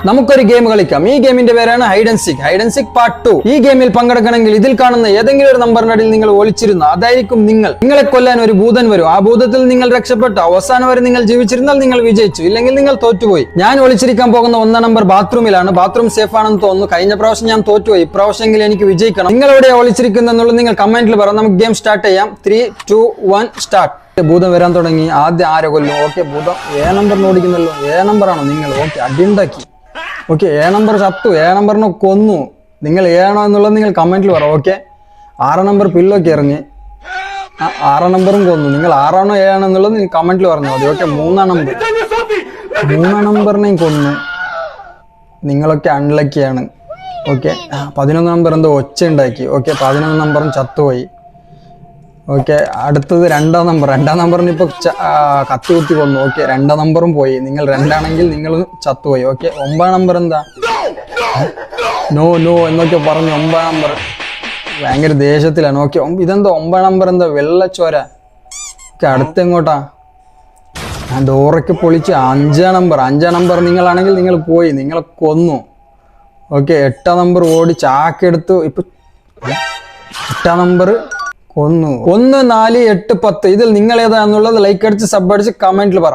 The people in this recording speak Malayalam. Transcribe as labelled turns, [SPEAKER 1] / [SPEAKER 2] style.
[SPEAKER 1] നമുക്കൊരു ഗെയിം കളിക്കാം. ഈ ഗെയിമിന്റെ പേരാണ് ഹൈഡ് ആൻഡ് സീക്ക് പാർട്ട് 2. ഈ ഗെയിമിൽ പങ്കെടുക്കണമെങ്കിൽ ഇതിൽ കാണുന്ന ഏതെങ്കിലും ഒരു നമ്പറിന്റെ അടിയിൽ നിങ്ങൾ ഒളിച്ചിരുന്നു, അതായിരിക്കും നിങ്ങളെ കൊല്ലാൻ ഒരു ഭൂതൻ വരും. ആ ഭൂതത്തിൽ നിങ്ങൾ രക്ഷപ്പെട്ടു അവസാനം വരെ നിങ്ങൾ ജീവിച്ചിരുന്നാൽ നിങ്ങൾ വിജയിച്ചു, ഇല്ലെങ്കിൽ നിങ്ങൾ തോറ്റുപോയി. ഞാൻ ഒളിച്ചിരിക്കാൻ പോകുന്ന 1 നമ്പർ ബാത്റൂമിലാണ്. ബാത്റൂം സേഫ് ആണെന്ന് തോന്നുന്നു. കഴിഞ്ഞ പ്രാവശ്യം ഞാൻ തോറ്റുപോയി, ഇപ്രാവശ്യമെങ്കിൽ എനിക്ക് വിജയിക്കണം. നിങ്ങൾ എവിടെ ഒളിച്ചിരിക്കുന്നുള്ളത് നിങ്ങൾ കമന്റിൽ പറ. നമുക്ക് ഗെയിം സ്റ്റാർട്ട് ചെയ്യാം. 3, 2, 1 സ്റ്റാർട്ട്. ഭൂതം വരാൻ തുടങ്ങി. ആദ്യം ആരെ കൊല്ലും? ഓക്കെ, ഭൂതം നമ്പറിന് ഓടിക്കുന്നല്ലോ. നമ്പറാണോ നിങ്ങൾ? ഓക്കെ, അടിയുണ്ടാക്കി. ഓക്കെ, നമ്പർ ചത്തു. നമ്പറിനെ കൊന്നു. നിങ്ങൾ ആണോ എന്നുള്ളത് നിങ്ങൾ കമന്റിൽ പറ. ഓക്കെ, 6 നമ്പർ പില്ലൊക്കെ ഇറങ്ങി. 6 നമ്പറും കൊന്നു. നിങ്ങൾ 6ആണോ 7ആണോ എന്നുള്ളത് നിങ്ങൾ കമന്റിൽ പറഞ്ഞാൽ മതി. ഓക്കെ, 3 നമ്പറിനെയും കൊന്നു. നിങ്ങളൊക്കെ അൺലക്കിയാണ്. ഓക്കെ, 11 നമ്പർ എന്തോ ഒച്ച ഉണ്ടാക്കി. ഓക്കെ, 11 നമ്പറും ചത്തുപോയി. ഓക്കെ, അടുത്തത് 2 നമ്പറിന് ഇപ്പൊ കത്തി കുത്തി കൊന്നു. ഓക്കെ, 2 നമ്പറും പോയി. നിങ്ങൾ 2 ആണെങ്കിൽ നിങ്ങൾ ചത്തുപോയി. ഓക്കെ, 9 നമ്പർ എന്താ? നോ എന്നൊക്കെ പറഞ്ഞു. 9 നമ്പർ ഭയങ്കര ദേഷ്യത്തിലാണ്. ഓക്കെ, ഇതെന്താ 9 നമ്പർ എന്താ? വെള്ളച്ചോര. ഓക്കെ, അടുത്തെങ്ങോട്ടാ? ഡോറൊക്കെ പൊളിച്ച്. 5 നമ്പർ നിങ്ങളാണെങ്കിൽ നിങ്ങൾ പോയി, നിങ്ങളെ കൊന്നു. ഓക്കെ, 8 നമ്പർ ഓടി ചാക്കെടുത്തു. ഇപ്പൊ 8 നമ്പർ കൊന്നു. 1, 4, 8, 10 ഇതിൽ നിങ്ങൾ ഏതാന്നുള്ളത് ലൈക്ക് അടിച്ച് സബ് അടിച്ച് കമന്റിൽ പറ.